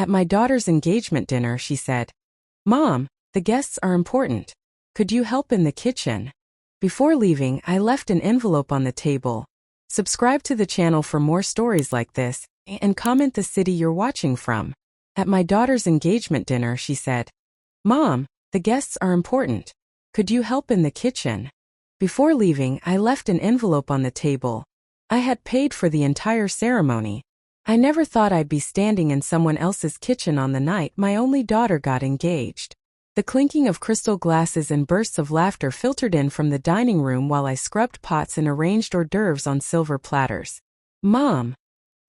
At my daughter's engagement dinner, she said, "Mom, the guests are important. Could you help in the kitchen?" Before leaving, I left an envelope on the table. Subscribe to the channel for more stories like this, and comment the city you're watching from. At my daughter's engagement dinner, she said, "Mom, the guests are important. Could you help in the kitchen?" Before leaving, I left an envelope on the table. I had paid for the entire ceremony. I never thought I'd be standing in someone else's kitchen on the night my only daughter got engaged. The clinking of crystal glasses and bursts of laughter filtered in from the dining room while I scrubbed pots and arranged hors d'oeuvres on silver platters. "Mom,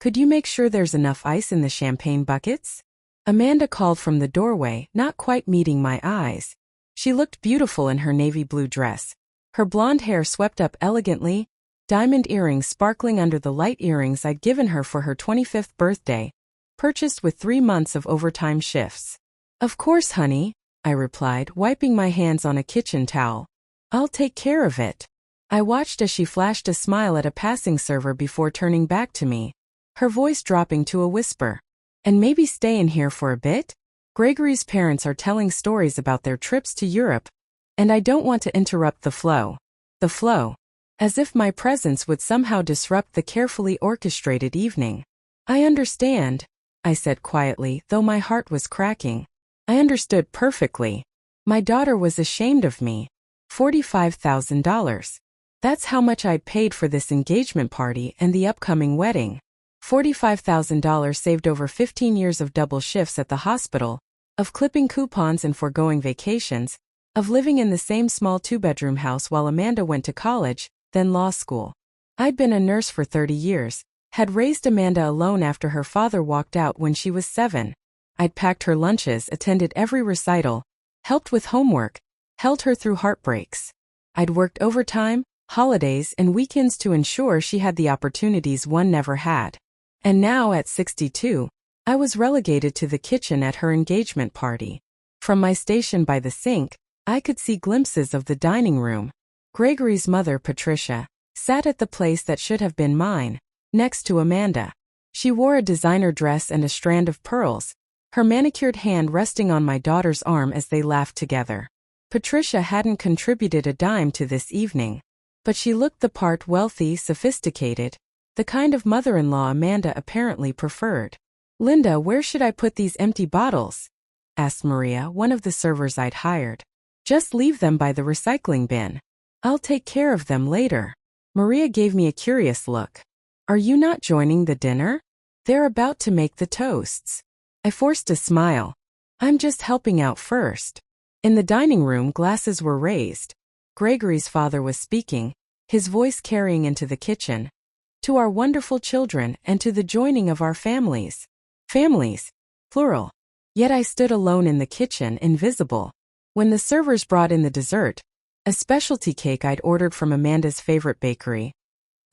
could you make sure there's enough ice in the champagne buckets?" Amanda called from the doorway, not quite meeting my eyes. She looked beautiful in her navy blue dress. Her blonde hair swept up elegantly, diamond earrings sparkling under the light earrings I'd given her for her 25th birthday, purchased with 3 months of overtime shifts. "Of course, honey," I replied, wiping my hands on a kitchen towel. "I'll take care of it." I watched as she flashed a smile at a passing server before turning back to me, her voice dropping to a whisper. "And maybe stay in here for a bit? Gregory's parents are telling stories about their trips to Europe, and I don't want to interrupt the flow. The flow. As if my presence would somehow disrupt the carefully orchestrated evening. "I understand," I said quietly, though my heart was cracking. I understood perfectly. My daughter was ashamed of me. $45,000. That's how much I'd paid for this engagement party and the upcoming wedding. $45,000 saved over 15 years of double shifts at the hospital, of clipping coupons and foregoing vacations, of living in the same small 2-bedroom house while Amanda went to college, then law school. I'd been a nurse for 30 years, had raised Amanda alone after her father walked out when she was 7. I'd packed her lunches, attended every recital, helped with homework, held her through heartbreaks. I'd worked overtime, holidays, and weekends to ensure she had the opportunities one never had. And now, at 62, I was relegated to the kitchen at her engagement party. From my station by the sink, I could see glimpses of the dining room. Gregory's mother, Patricia, sat at the place that should have been mine, next to Amanda. She wore a designer dress and a strand of pearls, her manicured hand resting on my daughter's arm as they laughed together. Patricia hadn't contributed a dime to this evening, but she looked the part, wealthy, sophisticated, the kind of mother-in-law Amanda apparently preferred. "Linda, where should I put these empty bottles?" asked Maria, one of the servers I'd hired. "Just leave them by the recycling bin. I'll take care of them later." Maria gave me a curious look. "Are you not joining the dinner? They're about to make the toasts." I forced a smile. "I'm just helping out first." In the dining room, glasses were raised. Gregory's father was speaking, his voice carrying into the kitchen. "To our wonderful children and to the joining of our families." Families. Plural. Yet I stood alone in the kitchen, invisible. When the servers brought in the dessert, a specialty cake I'd ordered from Amanda's favorite bakery,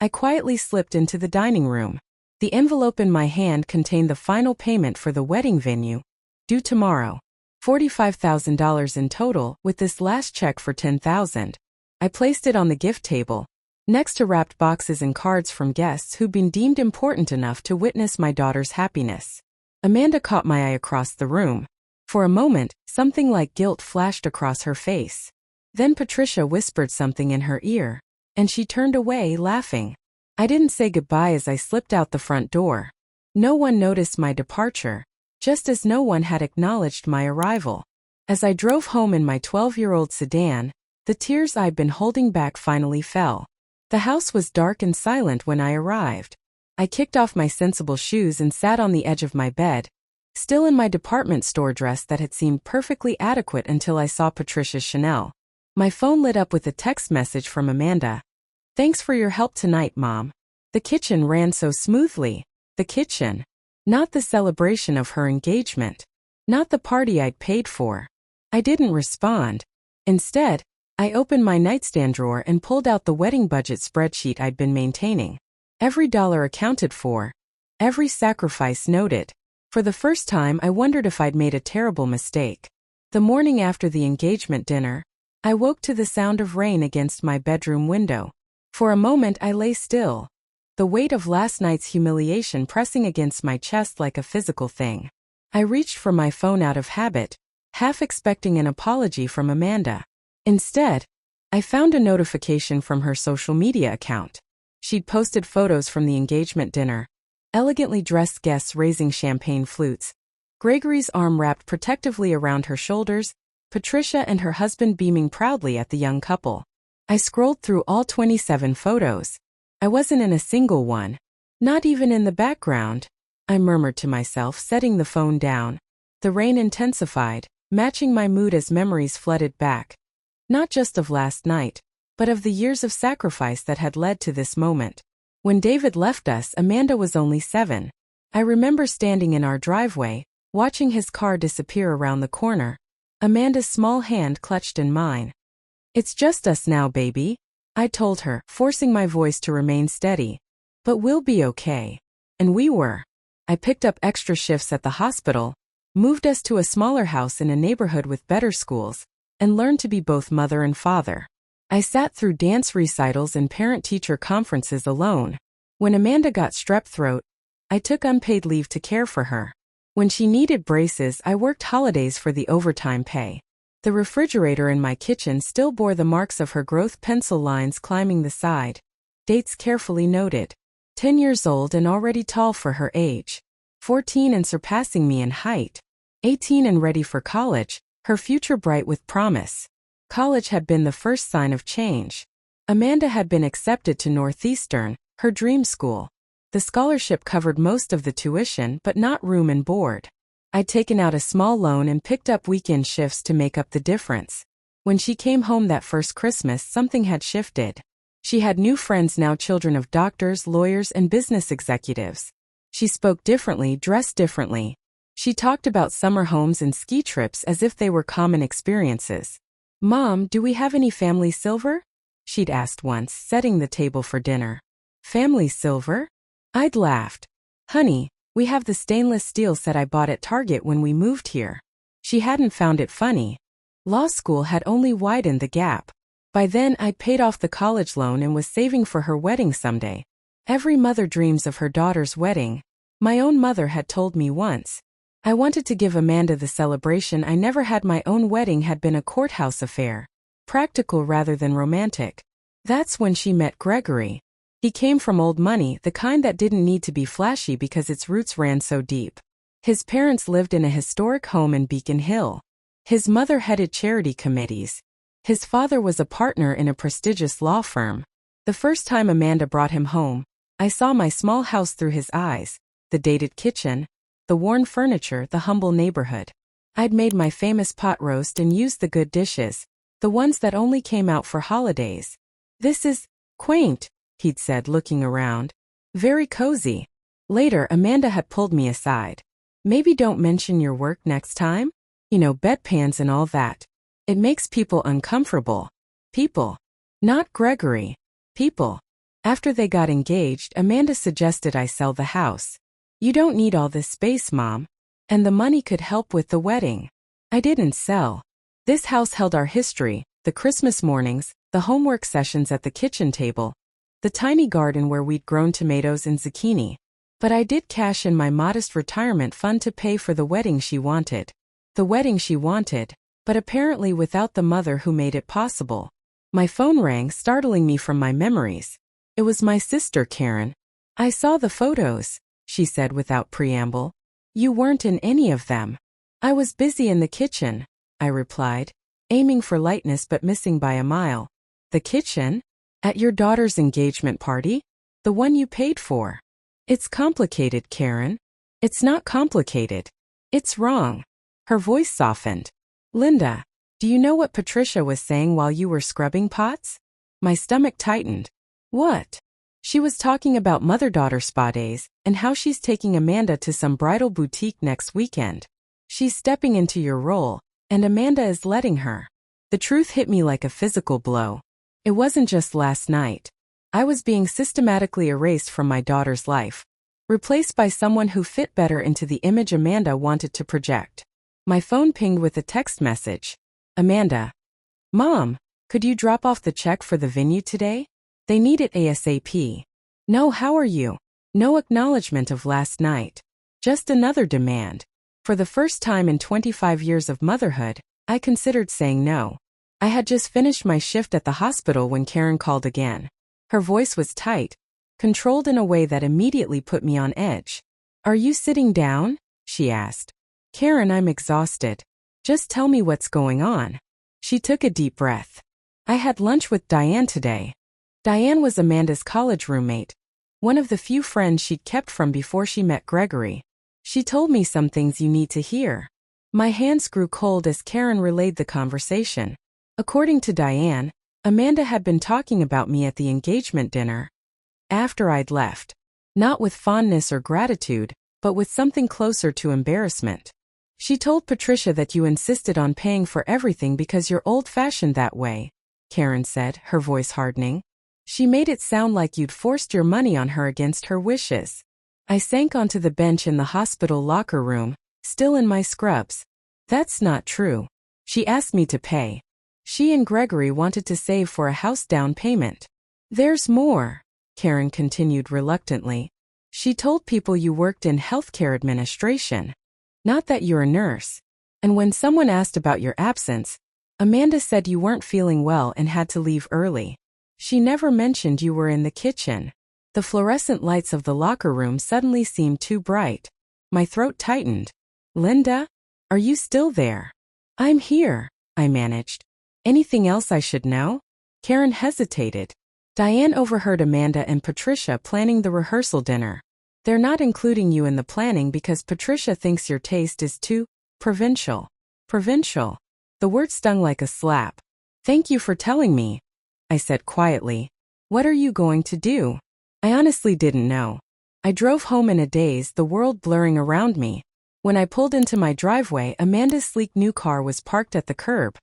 I quietly slipped into the dining room. The envelope in my hand contained the final payment for the wedding venue, due tomorrow. $45,000 in total, with this last check for $10,000. I placed it on the gift table, next to wrapped boxes and cards from guests who'd been deemed important enough to witness my daughter's happiness. Amanda caught my eye across the room. For a moment, something like guilt flashed across her face. Then Patricia whispered something in her ear, and she turned away, laughing. I didn't say goodbye as I slipped out the front door. No one noticed my departure, just as no one had acknowledged my arrival. As I drove home in my 12-year-old sedan, the tears I'd been holding back finally fell. The house was dark and silent when I arrived. I kicked off my sensible shoes and sat on the edge of my bed, still in my department store dress that had seemed perfectly adequate until I saw Patricia's Chanel. My phone lit up with a text message from Amanda. "Thanks for your help tonight, Mom." The kitchen ran so smoothly. The kitchen. Not the celebration of her engagement. Not the party I'd paid for. I didn't respond. Instead, I opened my nightstand drawer and pulled out the wedding budget spreadsheet I'd been maintaining. Every dollar accounted for. Every sacrifice noted. For the first time, I wondered if I'd made a terrible mistake. The morning after the engagement dinner, I woke to the sound of rain against my bedroom window. For a moment I lay still, the weight of last night's humiliation pressing against my chest like a physical thing. I reached for my phone out of habit, half expecting an apology from Amanda. Instead, I found a notification from her social media account. She'd posted photos from the engagement dinner, elegantly dressed guests raising champagne flutes, Gregory's arm wrapped protectively around her shoulders, Patricia and her husband beaming proudly at the young couple. I scrolled through all 27 photos. I wasn't in a single one, not even in the background, I murmured to myself, setting the phone down. The rain intensified, matching my mood as memories flooded back. Not just of last night, but of the years of sacrifice that had led to this moment. When David left us, Amanda was only 7. I remember standing in our driveway, watching his car disappear around the corner, Amanda's small hand clutched in mine. "It's just us now, baby," I told her, forcing my voice to remain steady. "But we'll be okay." And we were. I picked up extra shifts at the hospital, moved us to a smaller house in a neighborhood with better schools, and learned to be both mother and father. I sat through dance recitals and parent-teacher conferences alone. When Amanda got strep throat, I took unpaid leave to care for her. When she needed braces, I worked holidays for the overtime pay. The refrigerator in my kitchen still bore the marks of her growth pencil lines climbing the side. Dates carefully noted. 10 years old and already tall for her age. 14 and surpassing me in height. 18 and ready for college, her future bright with promise. College had been the first sign of change. Amanda had been accepted to Northeastern, her dream school. The scholarship covered most of the tuition but not room and board. I'd taken out a small loan and picked up weekend shifts to make up the difference. When she came home that first Christmas, something had shifted. She had new friends, now children of doctors, lawyers, and business executives. She spoke differently, dressed differently. She talked about summer homes and ski trips as if they were common experiences. "Mom, do we have any family silver?" she'd asked once, setting the table for dinner. "Family silver?" I'd laughed. "Honey, we have the stainless steel set I bought at Target when we moved here." She hadn't found it funny. Law school had only widened the gap. By then, I'd paid off the college loan and was saving for her wedding someday. Every mother dreams of her daughter's wedding. My own mother had told me once. I wanted to give Amanda the celebration I never had. My own wedding had been a courthouse affair. Practical rather than romantic. That's when she met Gregory. He came from old money, the kind that didn't need to be flashy because its roots ran so deep. His parents lived in a historic home in Beacon Hill. His mother headed charity committees. His father was a partner in a prestigious law firm. The first time Amanda brought him home, I saw my small house through his eyes, the dated kitchen, the worn furniture, the humble neighborhood. I'd made my famous pot roast and used the good dishes, the ones that only came out for holidays. "This is quaint," he'd said, looking around. "Very cozy." Later, Amanda had pulled me aside. "Maybe don't mention your work next time? You know, bedpans and all that. It makes people uncomfortable." People. Not Gregory. People. After they got engaged, Amanda suggested I sell the house. "You don't need all this space, Mom. And the money could help with the wedding." I didn't sell. This house held our history, the Christmas mornings, the homework sessions at the kitchen table, the tiny garden where we'd grown tomatoes and zucchini. But I did cash in my modest retirement fund to pay for the wedding she wanted. The wedding she wanted, but apparently without the mother who made it possible. My phone rang, startling me from my memories. It was my sister, Karen. "I saw the photos," she said without preamble. "You weren't in any of them." "I was busy in the kitchen," I replied, aiming for lightness but missing by a mile. "The kitchen? At your daughter's engagement party? The one you paid for?" "It's complicated, Karen." "It's not complicated. It's wrong." Her voice softened. "Linda, do you know what Patricia was saying while you were scrubbing pots?" My stomach tightened. "What?" "She was talking about mother-daughter spa days and how she's taking Amanda to some bridal boutique next weekend. She's stepping into your role, and Amanda is letting her." The truth hit me like a physical blow. It wasn't just last night. I was being systematically erased from my daughter's life, replaced by someone who fit better into the image Amanda wanted to project. My phone pinged with a text message. "Amanda. Mom, could you drop off the check for the venue today? They need it ASAP. No, how are you? No acknowledgement of last night. Just another demand. For the first time in 25 years of motherhood, I considered saying no. I had just finished my shift at the hospital when Karen called again. Her voice was tight, controlled in a way that immediately put me on edge. "Are you sitting down?" she asked. "Karen, I'm exhausted. Just tell me what's going on." She took a deep breath. "I had lunch with Diane today." Diane was Amanda's college roommate, one of the few friends she'd kept from before she met Gregory. "She told me some things you need to hear." My hands grew cold as Karen relayed the conversation. According to Diane, Amanda had been talking about me at the engagement dinner after I'd left. Not with fondness or gratitude, but with something closer to embarrassment. "She told Patricia that you insisted on paying for everything because you're old-fashioned that way," Karen said, her voice hardening. "She made it sound like you'd forced your money on her against her wishes." I sank onto the bench in the hospital locker room, still in my scrubs. "That's not true. She asked me to pay. She and Gregory wanted to save for a house down payment." "There's more," Karen continued reluctantly. "She told people you worked in healthcare administration. Not that you're a nurse. And when someone asked about your absence, Amanda said you weren't feeling well and had to leave early. She never mentioned you were in the kitchen." The fluorescent lights of the locker room suddenly seemed too bright. My throat tightened. "Linda? Are you still there?" "I'm here," I managed. "Anything else I should know?" Karen hesitated. "Diane overheard Amanda and Patricia planning the rehearsal dinner. They're not including you in the planning because Patricia thinks your taste is too provincial." Provincial. The word stung like a slap. "Thank you for telling me," I said quietly. "What are you going to do?" I honestly didn't know. I drove home in a daze, the world blurring around me. When I pulled into my driveway, Amanda's sleek new car was parked at the curb.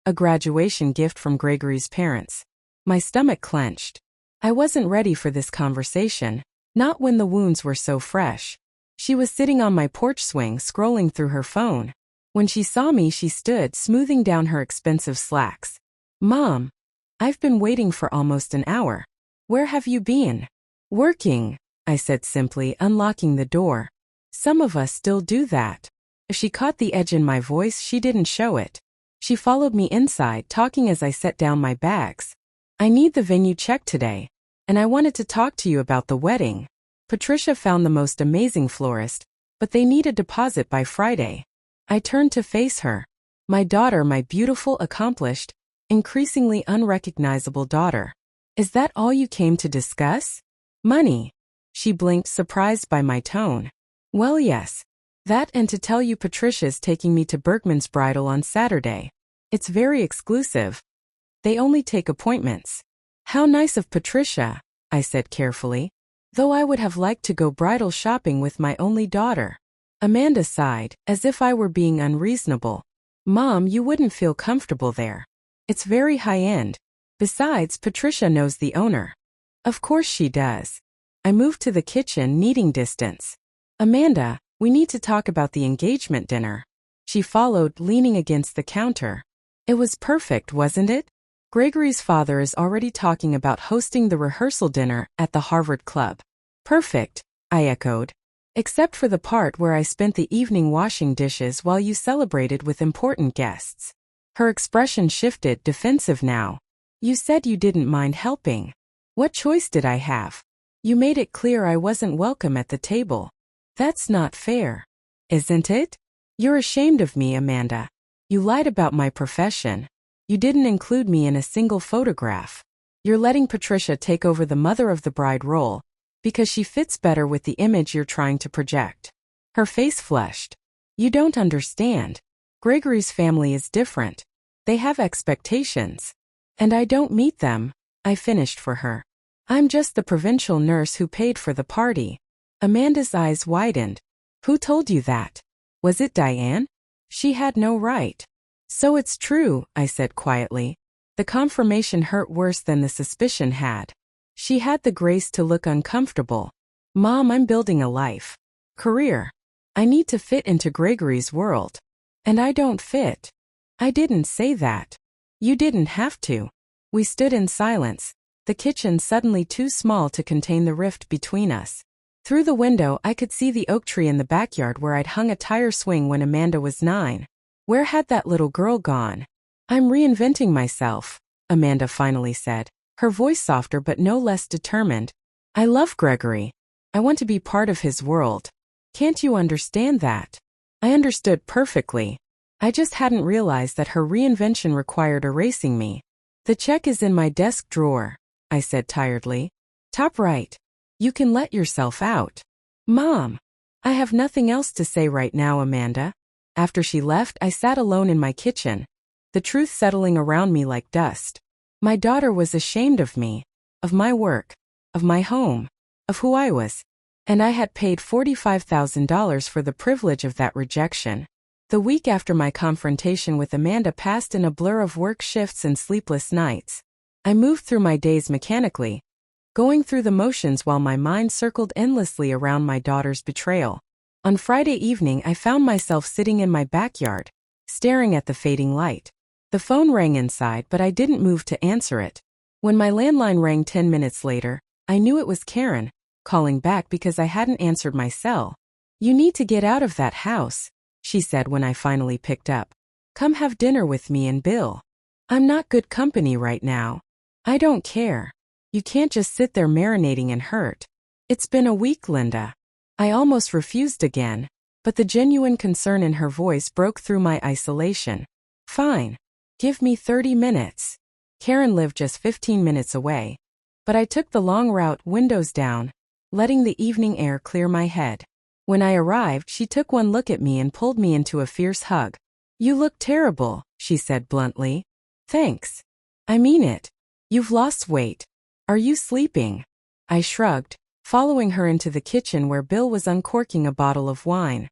A graduation gift from Gregory's parents. My stomach clenched. I wasn't ready for this conversation, not when the wounds were so fresh. She was sitting on my porch swing, scrolling through her phone. When she saw me, she stood, smoothing down her expensive slacks. "Mom, I've been waiting for almost an hour. Where have you been?" "Working," I said simply, unlocking the door. "Some of us still do that." If she caught the edge in my voice, she didn't show it. She followed me inside, talking as I set down my bags. "I need the venue checked today, and I wanted to talk to you about the wedding. Patricia found the most amazing florist, but they need a deposit by Friday." I turned to face her. My daughter, my beautiful, accomplished, increasingly unrecognizable daughter. "Is that all you came to discuss? Money?" She blinked, surprised by my tone. "Well, yes. That, and to tell you Patricia's taking me to Bergman's bridal on Saturday. It's very exclusive. They only take appointments." "How nice of Patricia," I said carefully. "Though I would have liked to go bridal shopping with my only daughter." Amanda sighed, as if I were being unreasonable. "Mom, you wouldn't feel comfortable there. It's very high-end. Besides, Patricia knows the owner." "Of course she does." I moved to the kitchen, needing distance. "Amanda, we need to talk about the engagement dinner." She followed, leaning against the counter. "It was perfect, wasn't it? Gregory's father is already talking about hosting the rehearsal dinner at the Harvard Club." "Perfect," I echoed. "Except for the part where I spent the evening washing dishes while you celebrated with important guests." Her expression shifted, defensive now. "You said you didn't mind helping. What choice did I have? You made it clear I wasn't welcome at the table." "That's not fair." "Isn't it? You're ashamed of me, Amanda. You lied about my profession. You didn't include me in a single photograph. You're letting Patricia take over the mother of the bride role because she fits better with the image you're trying to project." Her face flushed. "You don't understand. Gregory's family is different. They have expectations. And I don't meet them," I finished for her. "I'm just the provincial nurse who paid for the party." Amanda's eyes widened. "Who told you that? Was it Diane? She had no right." "So it's true," I said quietly. The confirmation hurt worse than the suspicion had. She had the grace to look uncomfortable. "Mom, I'm building a life. Career. I need to fit into Gregory's world. And I don't fit." "I didn't say that. You didn't have to." We stood in silence, the kitchen suddenly too small to contain the rift between us. Through the window, I could see the oak tree in the backyard where I'd hung a tire swing when Amanda was 9. Where had that little girl gone? I'm reinventing myself, Amanda finally said, her voice softer but no less determined. I love Gregory. I want to be part of his world. Can't you understand that? I understood perfectly. I just hadn't realized that her reinvention required erasing me. The check is in my desk drawer, I said tiredly. Top right. You can let yourself out. Mom. I have nothing else to say right now, Amanda. After she left, I sat alone in my kitchen, the truth settling around me like dust. My daughter was ashamed of me, of my work, of my home, of who I was. And I had paid $45,000 for the privilege of that rejection. The week after my confrontation with Amanda passed in a blur of work shifts and sleepless nights. I moved through my days mechanically, going through the motions while my mind circled endlessly around my daughter's betrayal. On Friday evening, I found myself sitting in my backyard, staring at the fading light. The phone rang inside, but I didn't move to answer it. When my landline rang 10 minutes later, I knew it was Karen, calling back because I hadn't answered my cell. You need to get out of that house, she said when I finally picked up. Come have dinner with me and Bill. I'm not good company right now. I don't care. You can't just sit there marinating in hurt. It's been a week, Linda. I almost refused again, but the genuine concern in her voice broke through my isolation. Fine. Give me 30 minutes. Karen lived just 15 minutes away, but I took the long route, windows down, letting the evening air clear my head. When I arrived, she took one look at me and pulled me into a fierce hug. You look terrible, she said bluntly. Thanks. I mean it. You've lost weight. Are you sleeping? I shrugged, following her into the kitchen where Bill was uncorking a bottle of wine.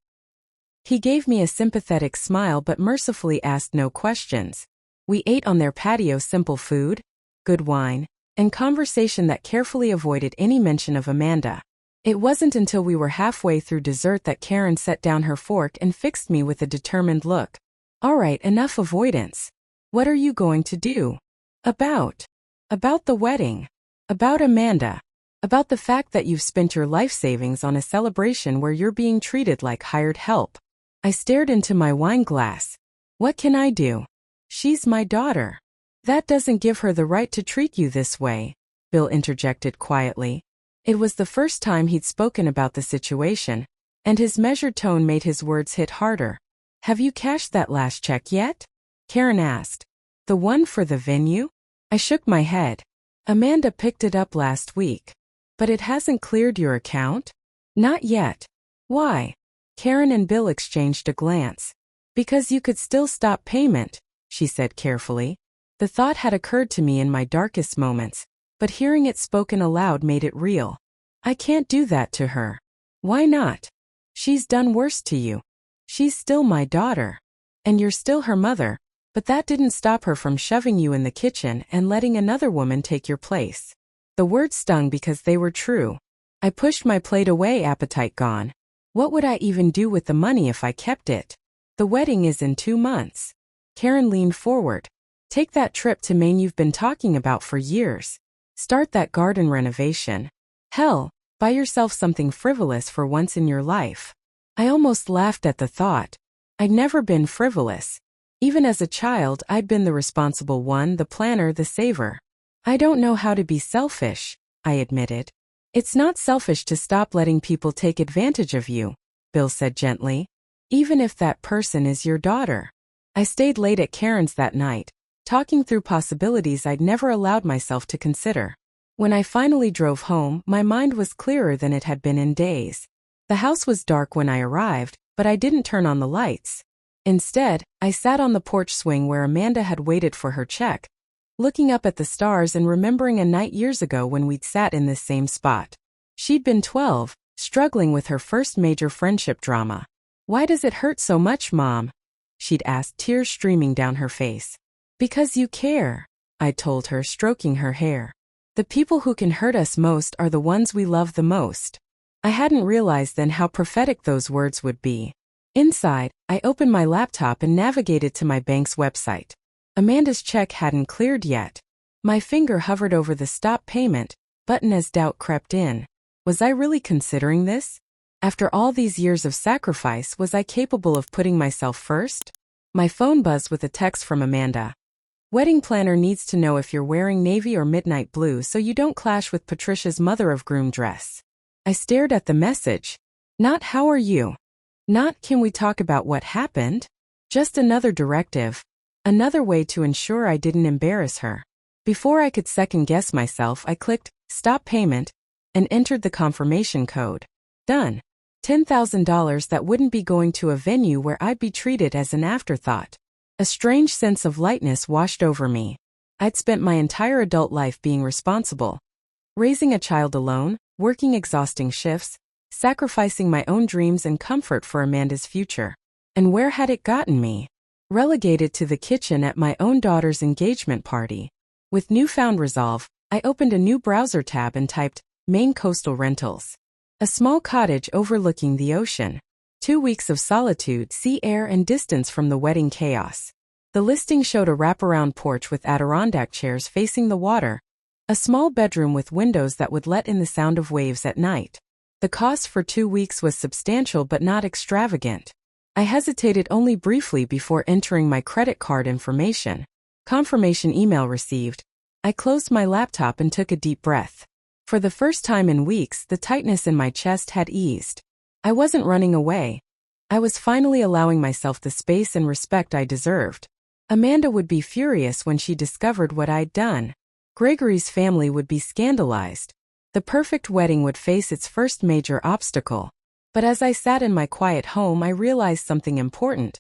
He gave me a sympathetic smile but mercifully asked no questions. We ate on their patio, simple food, good wine, and conversation that carefully avoided any mention of Amanda. It wasn't until we were halfway through dessert that Karen set down her fork and fixed me with a determined look. All right, enough avoidance. What are you going to do? About the wedding. About Amanda. About the fact that you've spent your life savings on a celebration where you're being treated like hired help. I stared into my wine glass. What can I do? She's my daughter. That doesn't give her the right to treat you this way, Bill interjected quietly. It was the first time he'd spoken about the situation, and his measured tone made his words hit harder. Have you cashed that last check yet? Karen asked. The one for the venue? I shook my head. Amanda picked it up last week. But it hasn't cleared your account? Not yet. Why? Karen and Bill exchanged a glance. Because you could still stop payment, she said carefully. The thought had occurred to me in my darkest moments, but hearing it spoken aloud made it real. I can't do that to her. Why not? She's done worse to you. She's still my daughter. And you're still her mother, but that didn't stop her from shoving you in the kitchen and letting another woman take your place. The words stung because they were true. I pushed my plate away, appetite gone. What would I even do with the money if I kept it? The wedding is in 2 months. Karen leaned forward. Take that trip to Maine you've been talking about for years. Start that garden renovation. Hell, buy yourself something frivolous for once in your life. I almost laughed at the thought. I'd never been frivolous. Even as a child, I'd been the responsible one, the planner, the saver. I don't know how to be selfish, I admitted. It's not selfish to stop letting people take advantage of you, Bill said gently. Even if that person is your daughter. I stayed late at Karen's that night, talking through possibilities I'd never allowed myself to consider. When I finally drove home, my mind was clearer than it had been in days. The house was dark when I arrived, but I didn't turn on the lights. Instead, I sat on the porch swing where Amanda had waited for her check, looking up at the stars and remembering a night years ago when we'd sat in this same spot. She'd been 12, struggling with her first major friendship drama. Why does it hurt so much, Mom? She'd asked, tears streaming down her face. Because you care, I told her, stroking her hair. The people who can hurt us most are the ones we love the most. I hadn't realized then how prophetic those words would be. Inside, I opened my laptop and navigated to my bank's website. Amanda's check hadn't cleared yet. My finger hovered over the stop payment button as doubt crept in. Was I really considering this? After all these years of sacrifice, was I capable of putting myself first? My phone buzzed with a text from Amanda. Wedding planner needs to know if you're wearing navy or midnight blue so you don't clash with Patricia's mother of groom dress. I stared at the message. Not how are you? Not can we talk about what happened? Just another directive. Another way to ensure I didn't embarrass her. Before I could second-guess myself, I clicked Stop Payment and entered the confirmation code. Done. $10,000 that wouldn't be going to a venue where I'd be treated as an afterthought. A strange sense of lightness washed over me. I'd spent my entire adult life being responsible. Raising a child alone, working exhausting shifts, sacrificing my own dreams and comfort for Amanda's future. And where had it gotten me? Relegated to the kitchen at my own daughter's engagement party. With newfound resolve, I opened a new browser tab and typed, Maine Coastal Rentals. A small cottage overlooking the ocean. 2 weeks of solitude, sea air and distance from the wedding chaos. The listing showed a wraparound porch with Adirondack chairs facing the water. A small bedroom with windows that would let in the sound of waves at night. The cost for 2 weeks was substantial but not extravagant. I hesitated only briefly before entering my credit card information. Confirmation email received. I closed my laptop and took a deep breath. For the first time in weeks, the tightness in my chest had eased. I wasn't running away. I was finally allowing myself the space and respect I deserved. Amanda would be furious when she discovered what I'd done. Gregory's family would be scandalized. The perfect wedding would face its first major obstacle. But as I sat in my quiet home, I realized something important.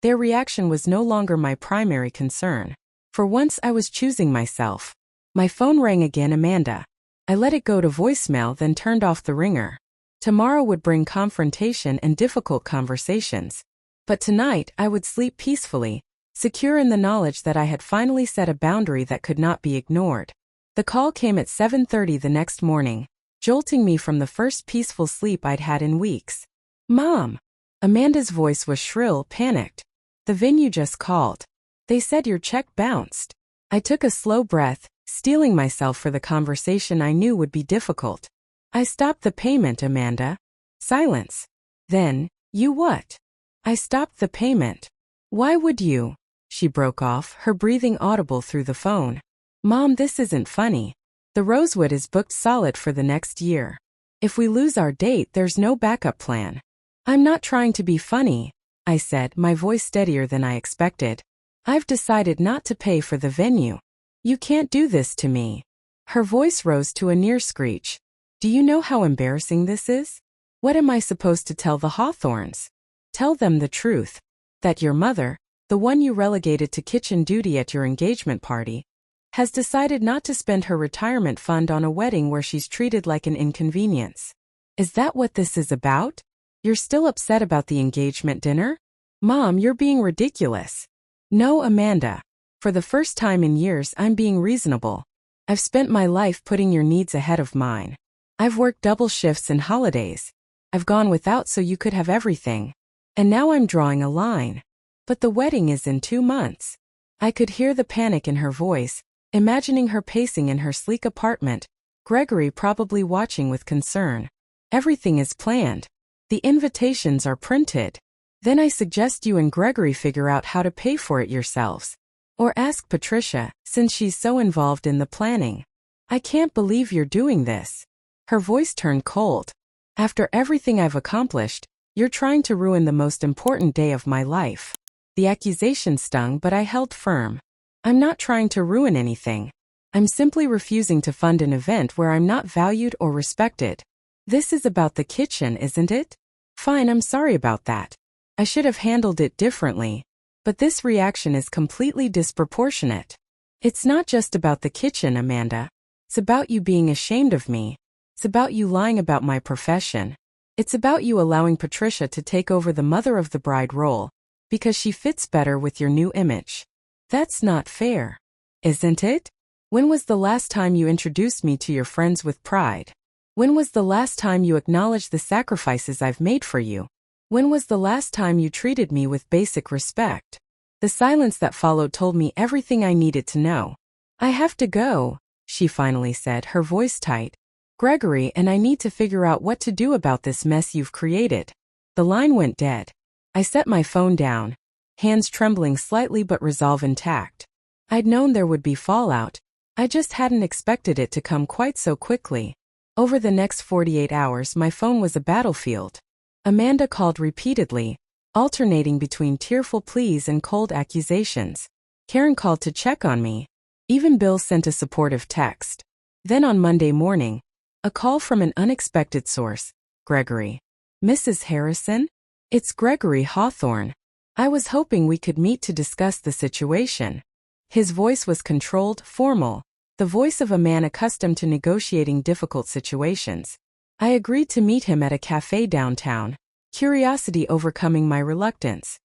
Their reaction was no longer my primary concern. For once, I was choosing myself. My phone rang again, Amanda. I let it go to voicemail, then turned off the ringer. Tomorrow would bring confrontation and difficult conversations. But tonight, I would sleep peacefully, secure in the knowledge that I had finally set a boundary that could not be ignored. The call came at 7:30 the next morning, jolting me from the first peaceful sleep I'd had in weeks. Mom! Amanda's voice was shrill, panicked. The venue just called. They said your check bounced. I took a slow breath, steeling myself for the conversation I knew would be difficult. I stopped the payment, Amanda. Silence. Then, you what? I stopped the payment. Why would you? She broke off, her breathing audible through the phone. Mom, this isn't funny. The Rosewood is booked solid for the next year. If we lose our date, there's no backup plan. I'm not trying to be funny, I said, my voice steadier than I expected. I've decided not to pay for the venue. You can't do this to me. Her voice rose to a near screech. Do you know how embarrassing this is? What am I supposed to tell the Hawthorns? Tell them the truth. That your mother, the one you relegated to kitchen duty at your engagement party, has decided not to spend her retirement fund on a wedding where she's treated like an inconvenience. Is that what this is about? You're still upset about the engagement dinner? Mom, you're being ridiculous. No, Amanda. For the first time in years, I'm being reasonable. I've spent my life putting your needs ahead of mine. I've worked double shifts and holidays. I've gone without so you could have everything. And now I'm drawing a line. But the wedding is in 2 months. I could hear the panic in her voice, imagining her pacing in her sleek apartment, Gregory probably watching with concern. Everything is planned. The invitations are printed. Then I suggest you and Gregory figure out how to pay for it yourselves. Or ask Patricia, since she's so involved in the planning. I can't believe you're doing this. Her voice turned cold. After everything I've accomplished, you're trying to ruin the most important day of my life. The accusation stung, but I held firm. I'm not trying to ruin anything. I'm simply refusing to fund an event where I'm not valued or respected. This is about the kitchen, isn't it? Fine, I'm sorry about that. I should have handled it differently. But this reaction is completely disproportionate. It's not just about the kitchen, Amanda. It's about you being ashamed of me. It's about you lying about my profession. It's about you allowing Patricia to take over the mother of the bride role, because she fits better with your new image. That's not fair. Isn't it? When was the last time you introduced me to your friends with pride? When was the last time you acknowledged the sacrifices I've made for you? When was the last time you treated me with basic respect? The silence that followed told me everything I needed to know. I have to go, she finally said, her voice tight. Gregory, and I need to figure out what to do about this mess you've created. The line went dead. I set my phone down, hands trembling slightly but resolve intact. I'd known there would be fallout. I just hadn't expected it to come quite so quickly. Over the next 48 hours, my phone was a battlefield. Amanda called repeatedly, alternating between tearful pleas and cold accusations. Karen called to check on me. Even Bill sent a supportive text. Then on Monday morning, a call from an unexpected source. Gregory. Mrs. Harrison? It's Gregory Hawthorne. I was hoping we could meet to discuss the situation. His voice was controlled, formal, the voice of a man accustomed to negotiating difficult situations. I agreed to meet him at a cafe downtown, curiosity overcoming my reluctance.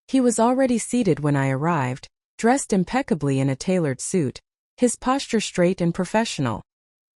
He was already seated when I arrived, dressed impeccably in a tailored suit, his posture straight and professional.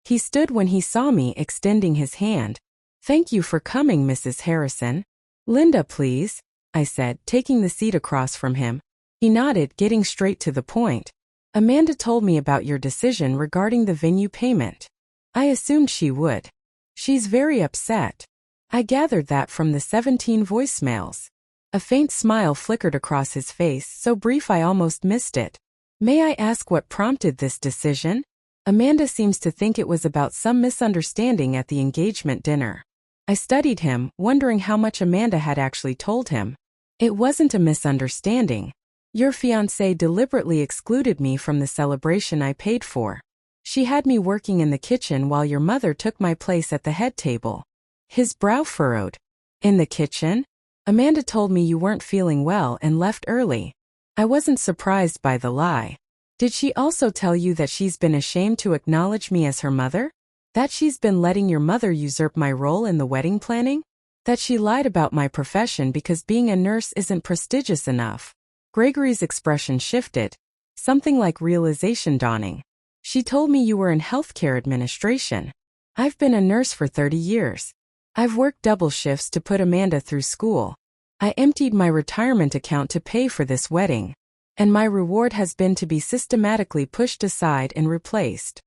He stood when he saw me, extending his hand. "Thank you for coming, Mrs. Harrison." "Linda, please," I said, taking the seat across from him. He nodded, getting straight to the point. "Amanda told me about your decision regarding the venue payment. I assumed she would. She's very upset." I gathered that from the 17 voicemails. A faint smile flickered across his face, so brief I almost missed it. "May I ask what prompted this decision?" "Amanda seems to think it was about some misunderstanding at the engagement dinner." I studied him, wondering how much Amanda had actually told him. "It wasn't a misunderstanding. Your fiancée deliberately excluded me from the celebration I paid for. She had me working in the kitchen while your mother took my place at the head table." His brow furrowed. "In the kitchen? Amanda told me you weren't feeling well and left early." I wasn't surprised by the lie. "Did she also tell you that she's been ashamed to acknowledge me as her mother? That she's been letting your mother usurp my role in the wedding planning? That she lied about my profession because being a nurse isn't prestigious enough?" Gregory's expression shifted, something like realization dawning. "She told me you were in healthcare administration. I've been a nurse for 30 years. I've worked double shifts to put Amanda through school. I emptied my retirement account to pay for this wedding. And my reward has been to be systematically pushed aside and replaced."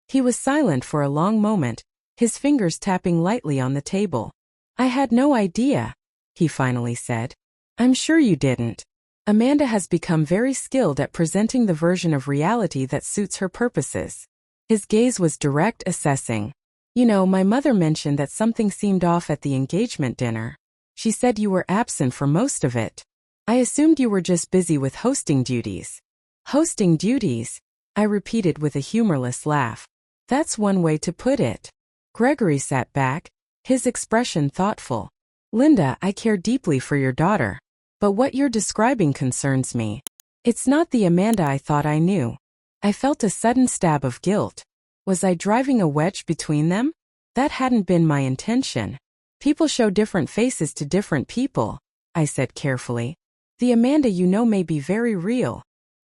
He was silent for a long moment, his fingers tapping lightly on the table. "I had no idea," he finally said. "I'm sure you didn't. Amanda has become very skilled at presenting the version of reality that suits her purposes." His gaze was direct, assessing. "You know, my mother mentioned that something seemed off at the engagement dinner. She said you were absent for most of it. I assumed you were just busy with hosting duties." "Hosting duties?" I repeated with a humorless laugh. "That's one way to put it." Gregory sat back, his expression thoughtful. "Linda, I care deeply for your daughter. But what you're describing concerns me. It's not the Amanda I thought I knew." I felt a sudden stab of guilt. Was I driving a wedge between them? That hadn't been my intention. "People show different faces to different people," I said carefully. "The Amanda you know may be very real.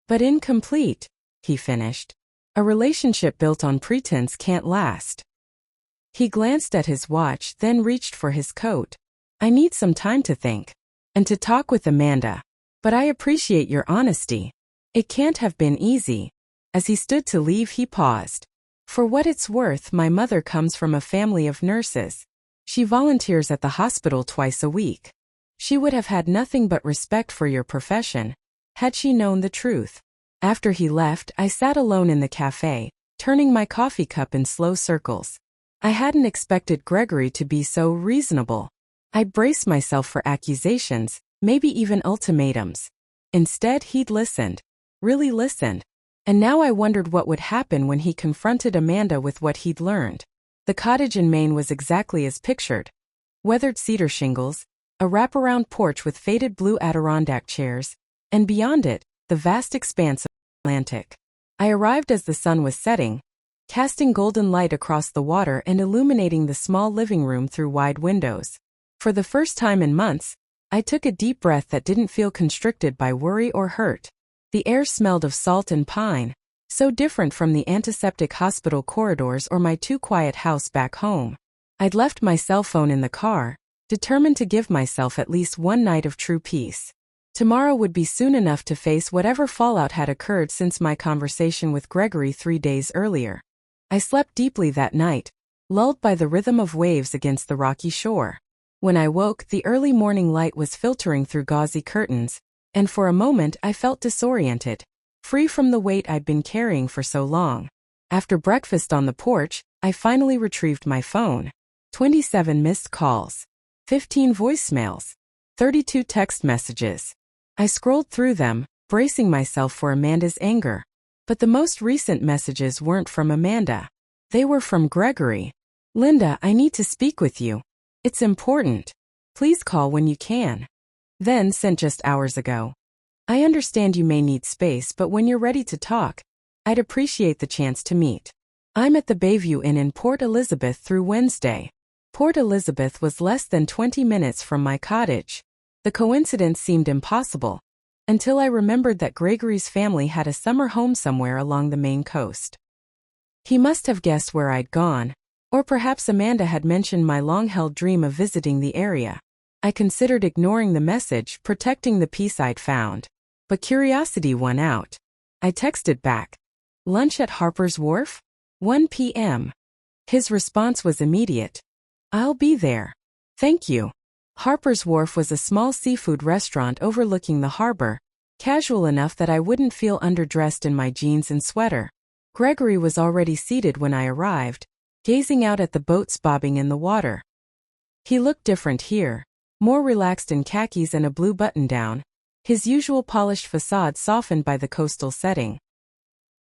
But incomplete," he finished. "A relationship built on pretense can't last." He glanced at his watch, then reached for his coat. "I need some time to think. And to talk with Amanda. But I appreciate your honesty. It can't have been easy." As he stood to leave, he paused. "For what it's worth, my mother comes from a family of nurses. She volunteers at the hospital twice a week. She would have had nothing but respect for your profession, had she known the truth." After he left, I sat alone in the cafe, turning my coffee cup in slow circles. I hadn't expected Gregory to be so reasonable. I'd braced myself for accusations, maybe even ultimatums. Instead, he'd listened. Really listened. And now I wondered what would happen when he confronted Amanda with what he'd learned. The cottage in Maine was exactly as pictured. Weathered cedar shingles, a wraparound porch with faded blue Adirondack chairs, and beyond it, the vast expanse of the Atlantic. I arrived as the sun was setting, casting golden light across the water and illuminating the small living room through wide windows. For the first time in months, I took a deep breath that didn't feel constricted by worry or hurt. The air smelled of salt and pine, so different from the antiseptic hospital corridors or my too quiet house back home. I'd left my cell phone in the car, determined to give myself at least one night of true peace. Tomorrow would be soon enough to face whatever fallout had occurred since my conversation with Gregory 3 days earlier. I slept deeply that night, lulled by the rhythm of waves against the rocky shore. When I woke, the early morning light was filtering through gauzy curtains, and for a moment I felt disoriented, free from the weight I'd been carrying for so long. After breakfast on the porch, I finally retrieved my phone. 27 missed calls, 15 voicemails, 32 text messages. I scrolled through them, bracing myself for Amanda's anger. But the most recent messages weren't from Amanda. They were from Gregory. "Linda, I need to speak with you. It's important. Please call when you can." Then, sent just hours ago. "I understand you may need space, but when you're ready to talk, I'd appreciate the chance to meet. I'm at the Bayview Inn in Port Elizabeth through Wednesday." Port Elizabeth was less than 20 minutes from my cottage. The coincidence seemed impossible, until I remembered that Gregory's family had a summer home somewhere along the Maine coast. He must have guessed where I'd gone, or perhaps Amanda had mentioned my long-held dream of visiting the area. I considered ignoring the message, protecting the peace I'd found. But curiosity won out. I texted back, "Lunch at Harper's Wharf? 1 p.m. His response was immediate. "I'll be there. Thank you." Harper's Wharf was a small seafood restaurant overlooking the harbor, casual enough that I wouldn't feel underdressed in my jeans and sweater. Gregory was already seated when I arrived, gazing out at the boats bobbing in the water. He looked different here, more relaxed in khakis and a blue button-down, his usual polished facade softened by the coastal setting.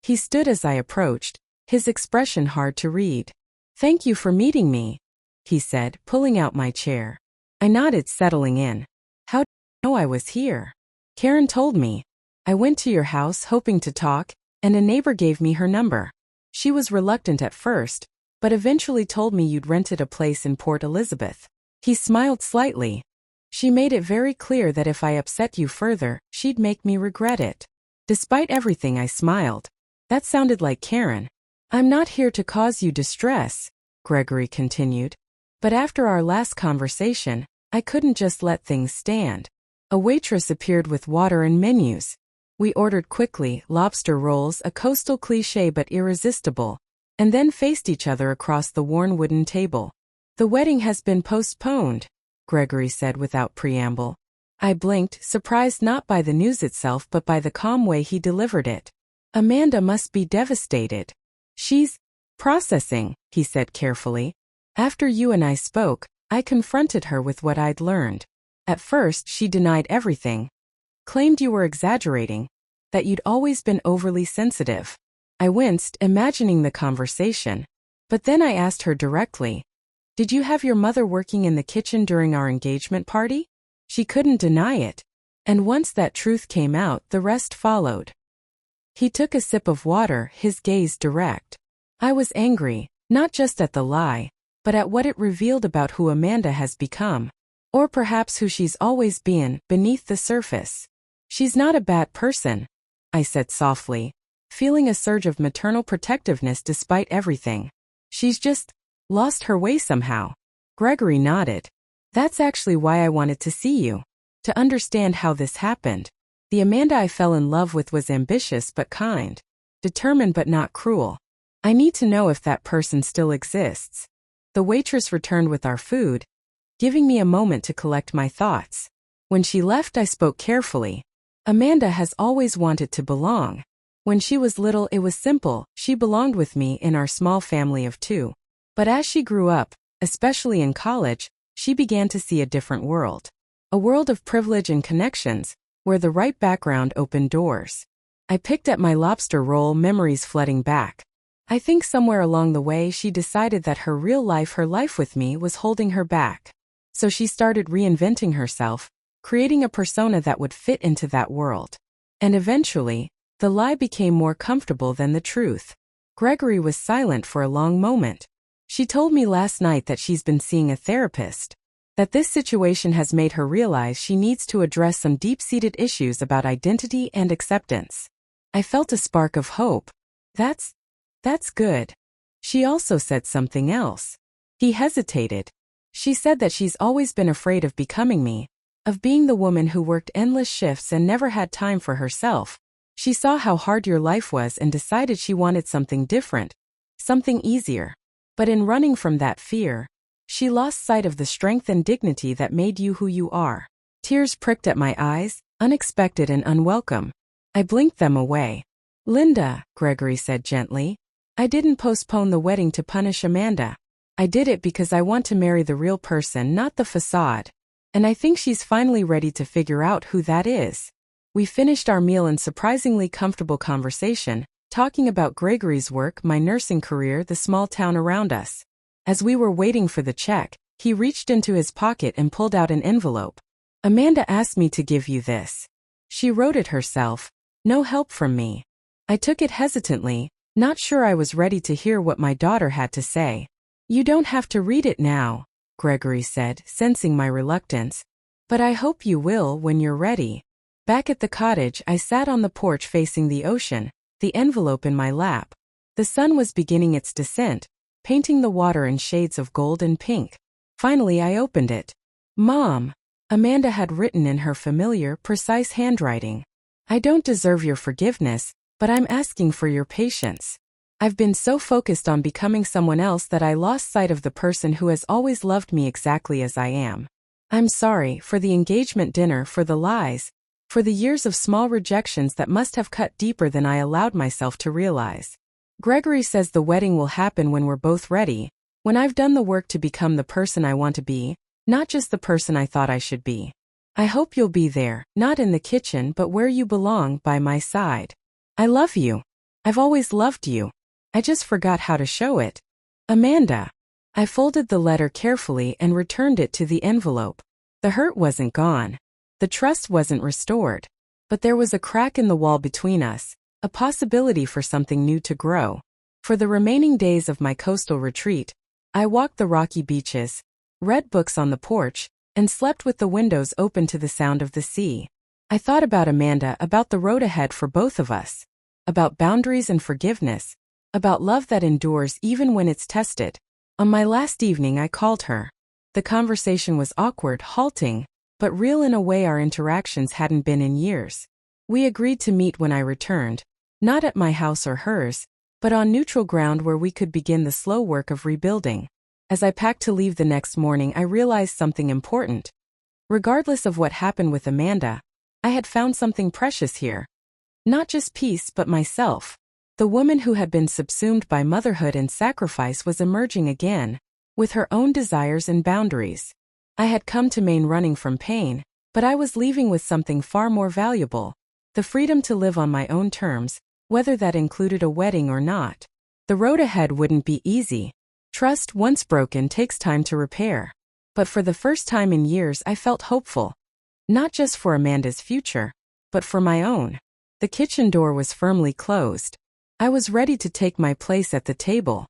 He stood as I approached, his expression hard to read. "Thank you for meeting me," he said, pulling out my chair. I nodded, settling in. "How did you know I was here?" "Karen told me. I went to your house hoping to talk, and a neighbor gave me her number. She was reluctant at first, but eventually told me you'd rented a place in Port Elizabeth." He smiled slightly. "She made it very clear that if I upset you further, she'd make me regret it." Despite everything, I smiled. That sounded like Karen. "I'm not here to cause you distress," Gregory continued. "But after our last conversation, I couldn't just let things stand." A waitress appeared with water and menus. We ordered quickly, lobster rolls, a coastal cliché but irresistible, and then faced each other across the worn wooden table. "The wedding has been postponed," Gregory said without preamble. I blinked, surprised not by the news itself but by the calm way he delivered it. "Amanda must be devastated." "She's processing," he said carefully. "After you and I spoke, I confronted her with what I'd learned. At first, she denied everything. Claimed you were exaggerating, that you'd always been overly sensitive." I winced, imagining the conversation. But then I asked her directly, "Did you have your mother working in the kitchen during our engagement party?" She couldn't deny it. And once that truth came out, the rest followed. He took a sip of water, his gaze direct. I was angry, not just at the lie, but at what it revealed about who Amanda has become. Or perhaps who she's always been, beneath the surface. "She's not a bad person," I said softly, feeling a surge of maternal protectiveness despite everything. "She's just lost her way somehow." Gregory nodded. "That's actually why I wanted to see you. To understand how this happened. The Amanda I fell in love with was ambitious but kind. Determined but not cruel. I need to know if that person still exists." The waitress returned with our food, giving me a moment to collect my thoughts. When she left, I spoke carefully. "Amanda has always wanted to belong. When she was little, it was simple. She belonged with me in our small family of 2. But as she grew up, especially in college, she began to see a different world. A world of privilege and connections, where the right background opened doors." I picked at my lobster roll, memories flooding back. I think somewhere along the way she decided that her life with me was holding her back. So she started reinventing herself, creating a persona that would fit into that world. And eventually, the lie became more comfortable than the truth. Gregory was silent for a long moment. "She told me last night that she's been seeing a therapist. That this situation has made her realize she needs to address some deep-seated issues about identity and acceptance." I felt a spark of hope. That's good." She also said something else. He hesitated. "She said that she's always been afraid of becoming me, of being the woman who worked endless shifts and never had time for herself. She saw how hard your life was and decided she wanted something different, something easier." But in running from that fear, she lost sight of the strength and dignity that made you who you are. Tears pricked at my eyes, unexpected and unwelcome. I blinked them away. Linda, Gregory said gently, I didn't postpone the wedding to punish Amanda. I did it because I want to marry the real person, not the facade. And I think she's finally ready to figure out who that is. We finished our meal in surprisingly comfortable conversation, talking about Gregory's work, my nursing career, the small town around us. As we were waiting for the check, he reached into his pocket and pulled out an envelope. Amanda asked me to give you this. She wrote it herself. No help from me. I took it hesitantly, not sure I was ready to hear what my daughter had to say. You don't have to read it now, Gregory said, sensing my reluctance. But I hope you will when you're ready. Back at the cottage, I sat on the porch facing the ocean, the envelope in my lap. The sun was beginning its descent, painting the water in shades of gold and pink. Finally, I opened it. Mom, Amanda had written in her familiar, precise handwriting. I don't deserve your forgiveness, but I'm asking for your patience. I've been so focused on becoming someone else that I lost sight of the person who has always loved me exactly as I am. I'm sorry for the engagement dinner, for the lies, for the years of small rejections that must have cut deeper than I allowed myself to realize. Gregory says the wedding will happen when we're both ready, when I've done the work to become the person I want to be, not just the person I thought I should be. I hope you'll be there, not in the kitchen but where you belong, by my side. I love you. I've always loved you. I just forgot how to show it. Amanda. I folded the letter carefully and returned it to the envelope. The hurt wasn't gone. The trust wasn't restored. But there was a crack in the wall between us, a possibility for something new to grow. For the remaining days of my coastal retreat, I walked the rocky beaches, read books on the porch, and slept with the windows open to the sound of the sea. I thought about Amanda, about the road ahead for both of us, about boundaries and forgiveness, about love that endures even when it's tested. On my last evening, I called her. The conversation was awkward, halting, but real in a way our interactions hadn't been in years. We agreed to meet when I returned, not at my house or hers, but on neutral ground where we could begin the slow work of rebuilding. As I packed to leave the next morning, I realized something important. Regardless of what happened with Amanda, I had found something precious here. Not just peace, but myself. The woman who had been subsumed by motherhood and sacrifice was emerging again, with her own desires and boundaries. I had come to Maine running from pain, but I was leaving with something far more valuable: the freedom to live on my own terms, whether that included a wedding or not. The road ahead wouldn't be easy. Trust, once broken, takes time to repair. But for the first time in years, I felt hopeful. Not just for Amanda's future, but for my own. The kitchen door was firmly closed. I was ready to take my place at the table,